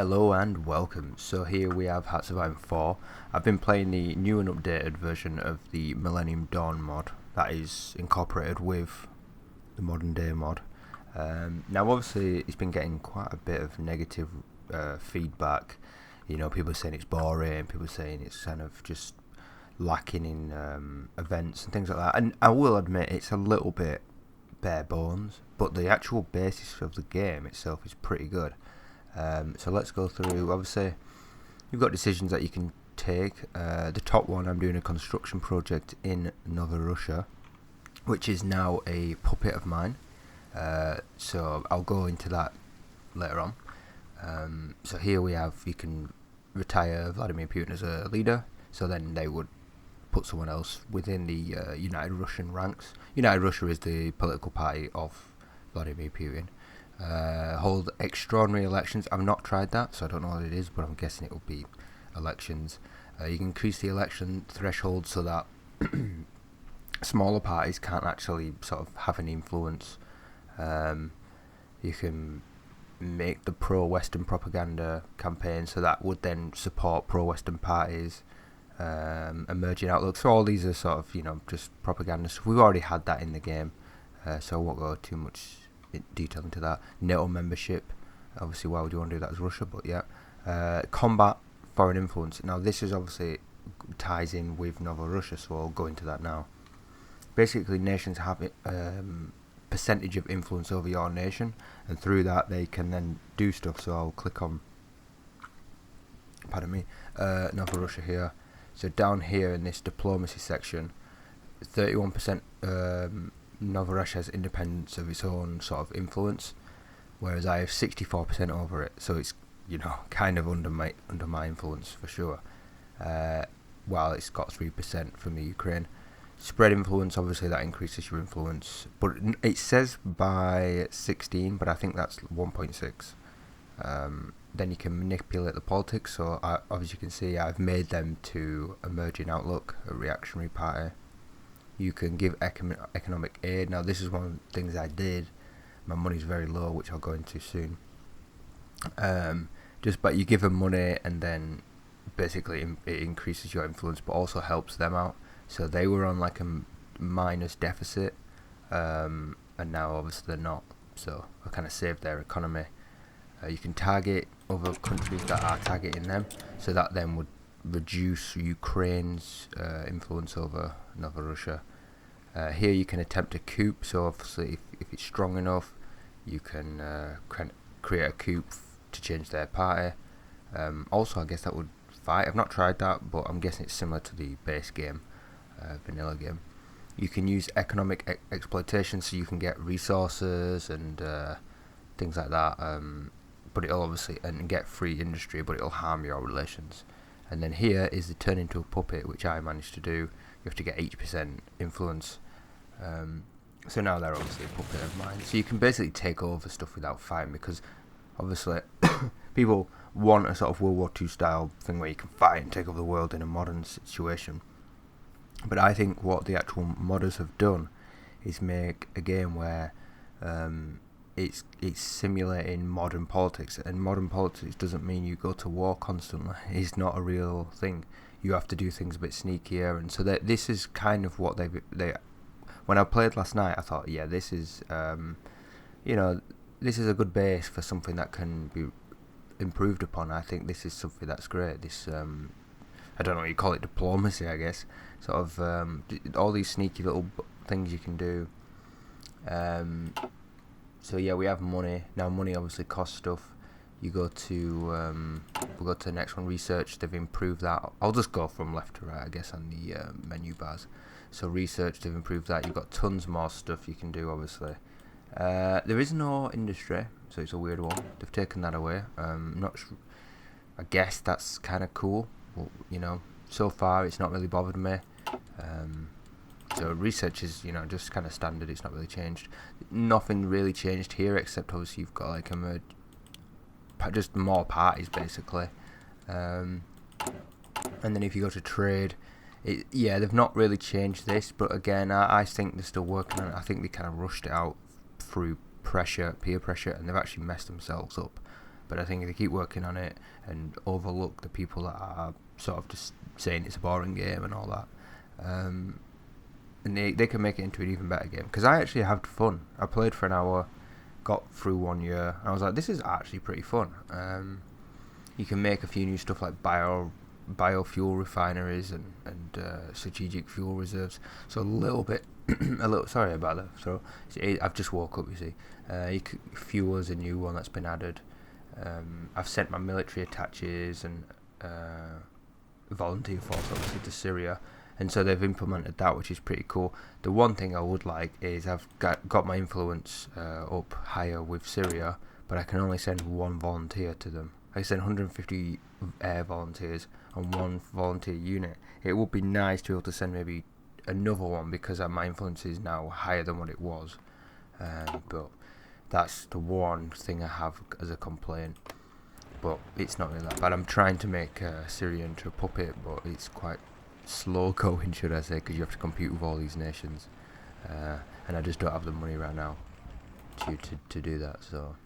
Hello and welcome. So here we have Hat Surviving 4. I've been playing the new and updated version of the Millennium Dawn mod that is incorporated with the modern day mod. Now obviously it's been getting quite a bit of negative feedback. You know, people are saying it's boring, people are saying it's kind of just lacking in events and things like that. And I will admit it's a little bit bare bones, but the actual basis of the game itself is pretty good. So let's go through. Obviously you've got decisions that you can take. The top one, I'm doing a construction project in Nova Russia, which is now a puppet of mine, so I'll go into that later on. So here we have, you can retire Vladimir Putin as a leader, so then they would put someone else within the United Russian ranks. United Russia is the political party of Vladimir Putin. Hold extraordinary elections. I've not tried that, so I don't know what it is, but I'm guessing it will be elections. You can increase the election threshold so that smaller parties can't actually sort of have an influence. You can make the pro-Western propaganda campaign, so that would then support pro-Western parties, emerging outlooks. So all these are sort of, just propaganda stuff. We've already had that in the game, so I won't go too much detail into that. NATO membership, obviously why would you want to do that as Russia, but yeah. Combat foreign influence. Now this is obviously ties in with Nova Russia, so I'll go into that now. Basically nations have percentage of influence over your nation, and through that they can then do stuff. So I'll click on, pardon me, Nova Russia here. So down here in this diplomacy section, 31% Nova Russia has independence of its own sort of influence, whereas I have 64% over it. So it's kind of under my influence for sure. While it's got 3% from the Ukraine. Spread influence, obviously that increases your influence, but it says by 16, but I think that's 1.6. Then you can manipulate the politics. So as you can see, I've made them to emerging outlook, a reactionary party. You can give economic aid. Now this is one of the things I did. My money's very low, which I'll go into soon. But you give them money, and then basically it increases your influence, but also helps them out. So they were on like a minus deficit, and now obviously they're not. So I kind of saved their economy. You can target other countries that are targeting them, so that then would reduce Ukraine's influence over Nova Russia. Here you can attempt a coup, so obviously if it's strong enough, you can create a coup to change their party. Also I guess that would fight. I've not tried that, but I'm guessing it's similar to the base game, vanilla game. You can use economic exploitation, so you can get resources and things like that, but it'll obviously, and get free industry, but it'll harm your relations. And then here is the turn into a puppet, which I managed to do. You have to get 80% influence. So now they're obviously a puppet of mine. So you can basically take over stuff without fighting, because obviously people want a sort of World War II style thing where you can fight and take over the world in a modern situation. But I think what the actual modders have done is make a game where it's simulating modern politics, and modern politics doesn't mean you go to war constantly. It's not a real thing. You have to do things a bit sneakier, and so this is kind of what they. When I played last night, I thought, yeah, this is this is a good base for something that can be improved upon. I think this is something that's great. This I don't know what you call it, diplomacy, I guess. Sort of all these sneaky little things you can do. So yeah, we have money now. Money obviously costs stuff. You go to we'll go to the next one. Research. They've improved that. I'll just go from left to right, I guess, on the menu bars. So research, they've improved that. You've got tons more stuff you can do. Obviously, there is no industry, so it's a weird one. They've taken that away. Not sure. I guess that's kind of cool. Well, so far it's not really bothered me. So research is, just kind of standard. It's not really changed. Nothing really changed here, except obviously you've got like just more parties basically. And then if you go to trade, they've not really changed this, but again, I think they're still working on it. I think they kind of rushed it out through peer pressure, and they've actually messed themselves up. but I think if they keep working on it and overlook the people that are sort of just saying it's a boring game and all that, and they can make it into an even better game. Because I actually had fun. I played for an hour, got through 1 year, and I was like, this is actually pretty fun. You can make a few new stuff like biofuel refineries and strategic fuel reserves. So a little bit, sorry about that. So I've just woke up, you see. Fuel is a new one that's been added. I've sent my military attaches and volunteer force obviously to Syria, and so they've implemented that, which is pretty cool. The one thing I would like is I've got my influence up higher with Syria, but I can only send one volunteer to them. I send 150 air volunteers and one volunteer unit. It would be nice to be able to send maybe another one, because my influence is now higher than what it was. But that's the one thing I have as a complaint. But it's not really that bad. I'm trying to make Syria into a puppet, but it's quite slow going, should I say, because you have to compete with all these nations. And I just don't have the money right now to do that. So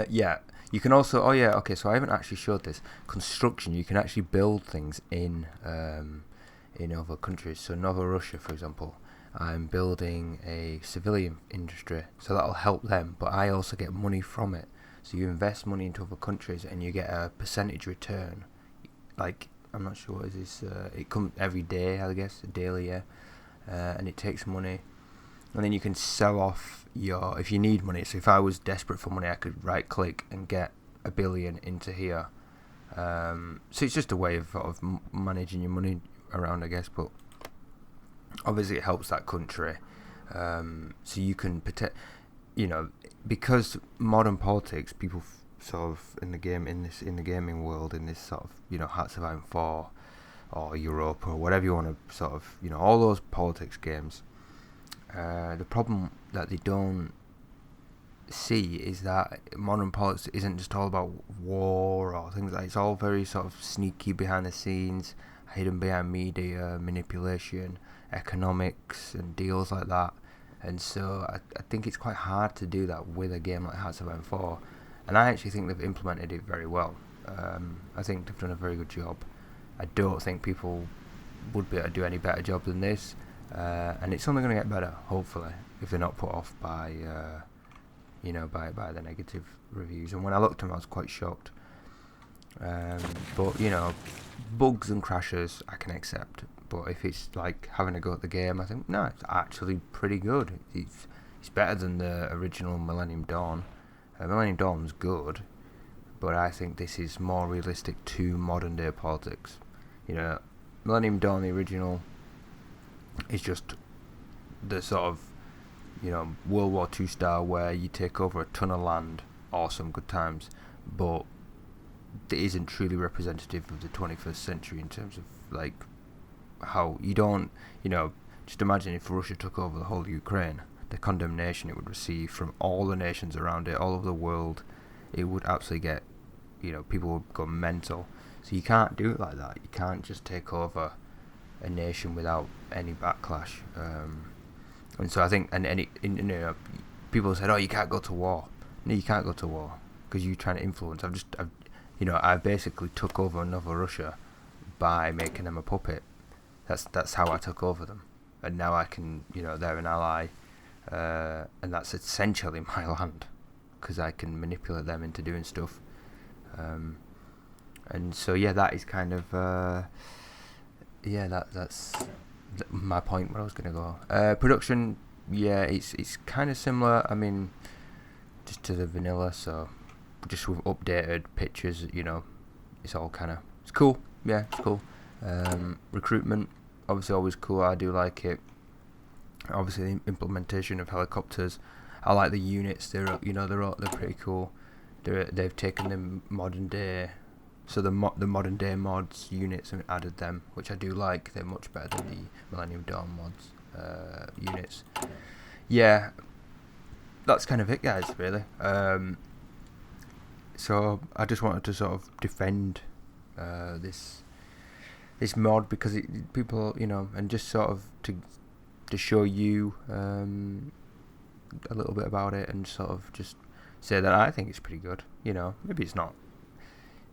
yeah. You can also, so I haven't actually showed this. Construction, you can actually build things in other countries. So Nova Russia, for example, I'm building a civilian industry, so that'll help them, but I also get money from it. So you invest money into other countries and you get a percentage return. Like, I'm not sure what is this, it comes every day, I guess, daily, yeah. And it takes money. And then you can sell off if you need money. So if I was desperate for money, I could right click and get $1 billion into here. So it's just a way of sort of managing your money around, I guess. But obviously it helps that country. So you can protect, because modern politics, people sort of in the gaming world, in this sort of, Hearts of Iron 4 or Europa or whatever you want to sort of, all those politics games. The problem that they don't see is that modern politics isn't just all about war or things like that. It's all very sort of sneaky behind the scenes, hidden behind media, manipulation, economics and deals like that. And so I think it's quite hard to do that with a game like Hearts of Iron 4. And I actually think they've implemented it very well. I think they've done a very good job. I don't think people would be able to do any better job than this. And it's only going to get better, hopefully, if they're not put off by the negative reviews. And when I looked at them, I was quite shocked. But bugs and crashes I can accept. But if it's like having a go at the game, I think no, it's actually pretty good. It's better than the original Millennium Dawn. Millennium Dawn was good, but I think this is more realistic to modern day politics. Millennium Dawn, the original, is just the sort of World War II style where you take over a ton of land, awesome, good times, but it isn't truly representative of the 21st century in terms of like how you don't, just imagine if Russia took over the whole of Ukraine, the condemnation it would receive from all the nations around it, all over the world. It would absolutely get, people would go mental. So you can't do it like that. You can't just take over a nation without any backlash. And so I think, people said, "Oh, you can't go to war." No, you can't go to war because you're trying to influence. I basically took over Nova Russia by making them a puppet. That's how I took over them, and now I can, they're an ally, and that's essentially my land because I can manipulate them into doing stuff. And so that is kind of that's my point where I was going to go. Production, it's kind of similar. I mean, just to the vanilla, so just with updated pictures, it's all kind of, it's cool. Yeah, it's cool. Recruitment, obviously always cool. I do like it. Obviously the implementation of helicopters. I like the units. They're pretty cool. They've taken the modern day. So the modern day mods units and added them, which I do like. They're much better than the Millennium Dawn mods units. Yeah, that's kind of it, guys. Really. So I just wanted to sort of defend this mod because people, and just sort of to show you a little bit about it and sort of just say that I think it's pretty good. Maybe it's not.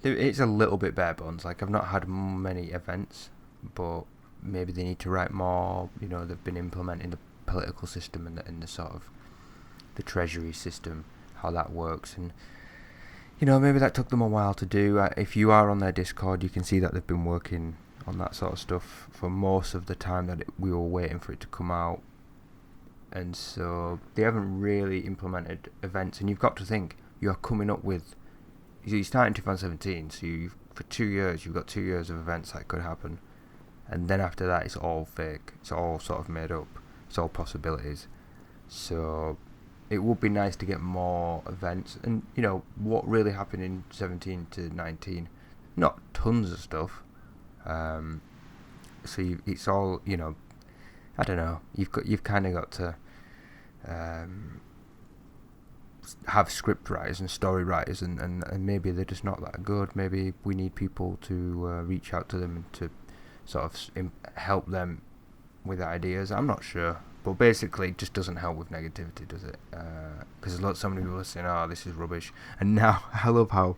It's a little bit bare bones. Like, I've not had many events, but maybe they need to write more. They've been implementing the political system and the sort of the treasury system, how that works, and maybe that took them a while to do. If you are on their Discord, you can see that they've been working on that sort of stuff for most of the time that we were waiting for it to come out, and so they haven't really implemented events. And you've got to think, you're coming up with, you start in 2017, so for 2 years you've got 2 years of events that could happen, and then after that it's all fake, it's all sort of made up, it's all possibilities. So it would be nice to get more events. And what really happened in 17 to 19, not tons of stuff. So it's all, I don't know, you've kind of got to have script writers and story writers, and maybe they're just not that good. Maybe we need people to reach out to them and to sort of help them with ideas. I'm not sure, but basically it just doesn't help with negativity, does it? Because so many people are saying, oh, this is rubbish. And now I love how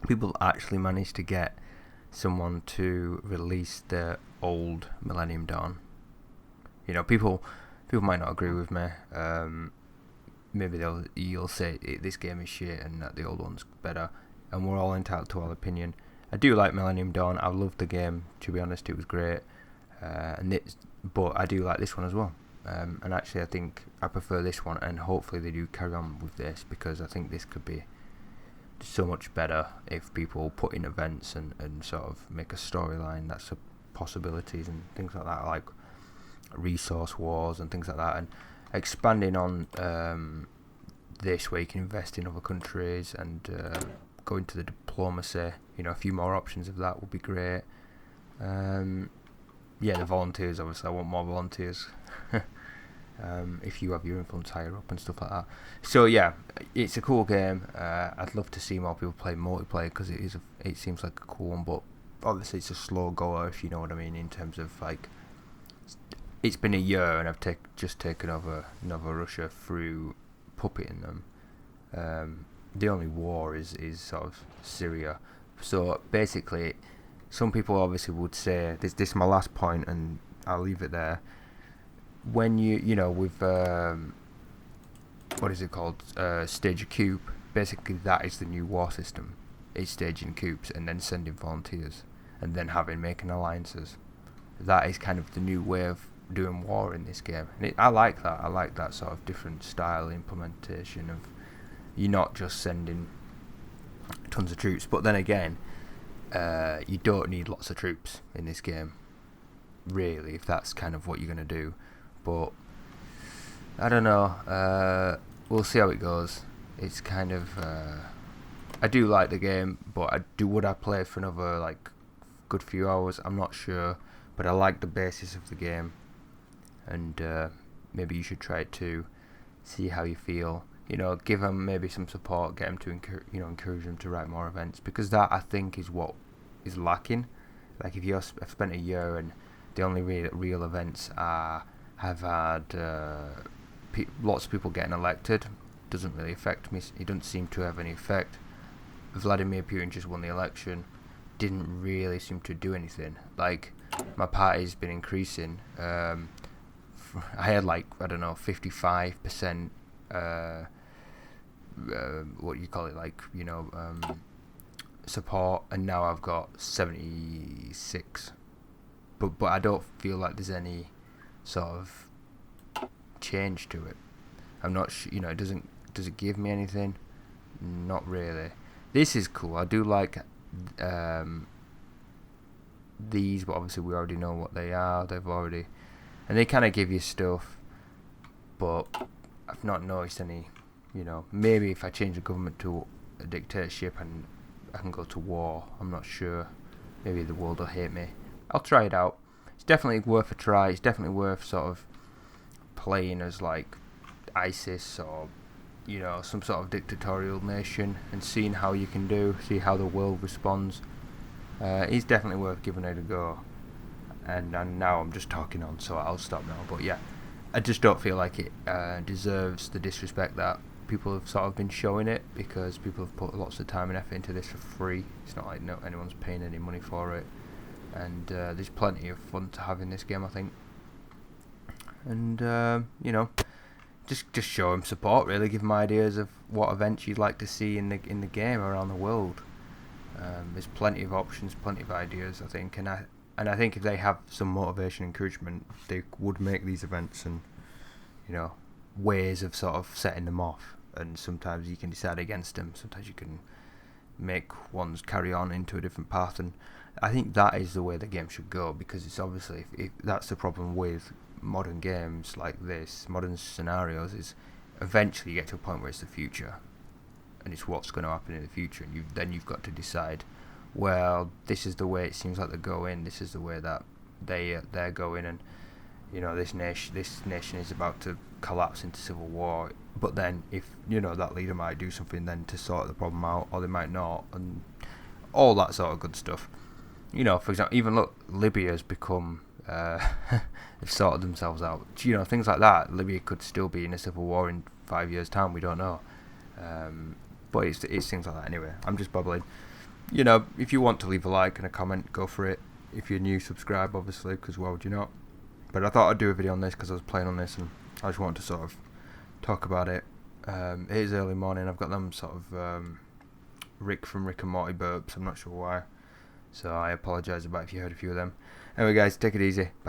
people actually managed to get someone to release the old Millennium Dawn. People might not agree with me. Maybe you'll say this game is shit and that the old one's better, and we're all entitled to our opinion. I do like Millennium Dawn. I loved the game, to be honest. It was great, but I do like this one as well. And actually, I think I prefer this one, and hopefully they do carry on with this, because I think this could be so much better if people put in events and sort of make a storyline that's possibilities and things like that, like resource wars and things like that, and expanding on this, where you can invest in other countries and go into the diplomacy. A few more options of that would be great. The volunteers, obviously I want more volunteers. If you have your influence higher up and stuff like that. So yeah, it's a cool game. I'd love to see more people play multiplayer, because it seems like a cool one, but obviously it's a slow goer, if you know what I mean, in terms of like, it's been a year and I've just taken over Nova Russia through puppeting them. The only war is sort of Syria. So basically, some people obviously would say, this is my last point and I'll leave it there. When with what is it called, stage a coup, basically that is the new war system. It's staging coups and then sending volunteers and then making alliances. That is kind of the new way of doing war in this game, and I like that. I like that sort of different style implementation of, you're not just sending tons of troops, but then again, you don't need lots of troops in this game, really, if that's kind of what you're going to do. But I don't know, we'll see how it goes. It's kind of I do like the game, but would I play for another like good few hours? I'm not sure, but I like the basis of the game, and maybe you should try it too, see how you feel. Give them maybe some support, get them to encourage them to write more events, because that, I think, is what is lacking. Like, if you've spent a year and the only real events have had lots of people getting elected, doesn't really affect me. It doesn't seem to have any effect. Vladimir Putin just won the election, didn't really seem to do anything. Like, my party's been increasing. I had 55% what you call it, support, and now I've got 76. But I don't feel like there's any sort of change to it. I'm not sure. Does it give me anything? Not really. This is cool. I do like these, but obviously we already know what they are. And they kind of give you stuff, but I've not noticed any. Maybe if I change the government to a dictatorship and I can go to war, I'm not sure. Maybe the world will hate me. I'll try it out. It's definitely worth a try. It's definitely worth sort of playing as like ISIS or some sort of dictatorial nation and seeing how you can see how the world responds. It's definitely worth giving it a go. And now I'm just talking on, so I'll stop now. But yeah, I just don't feel like it deserves the disrespect that people have sort of been showing it, because people have put lots of time and effort into this for free. It's not like anyone's paying any money for it, and there's plenty of fun to have in this game, I think. And just show him support, really. Give him ideas of what events you'd like to see in the game around the world. There's plenty of options, plenty of ideas, I think, and I think if they have some motivation, encouragement, they would make these events, and ways of sort of setting them off. And sometimes you can decide against them. Sometimes you can make ones carry on into a different path, and I think that is the way the game should go, because it's obviously, if that's the problem with modern games like this, modern scenarios, is eventually you get to a point where it's the future, and it's what's going to happen in the future, and you've got to decide, well, this is the way it seems like they're going, this is the way that they're going, and this nation is about to collapse into civil war. But then, if that leader might do something then to sort the problem out, or they might not, and all that sort of good stuff. For example, even look, Libya has become they've sorted themselves out. Things like that. Libya could still be in a civil war in 5 years' time. We don't know. But it's things like that. Anyway, I'm just babbling. If you want to leave a like and a comment, go for it. If you're new, subscribe, obviously, because why would you not? But I thought I'd do a video on this because I was playing on this, and I just wanted to sort of talk about it. It is early morning. I've got them sort of Rick from Rick and Morty burps. I'm not sure why, so I apologise about if you heard a few of them. Anyway, guys, take it easy. Bye.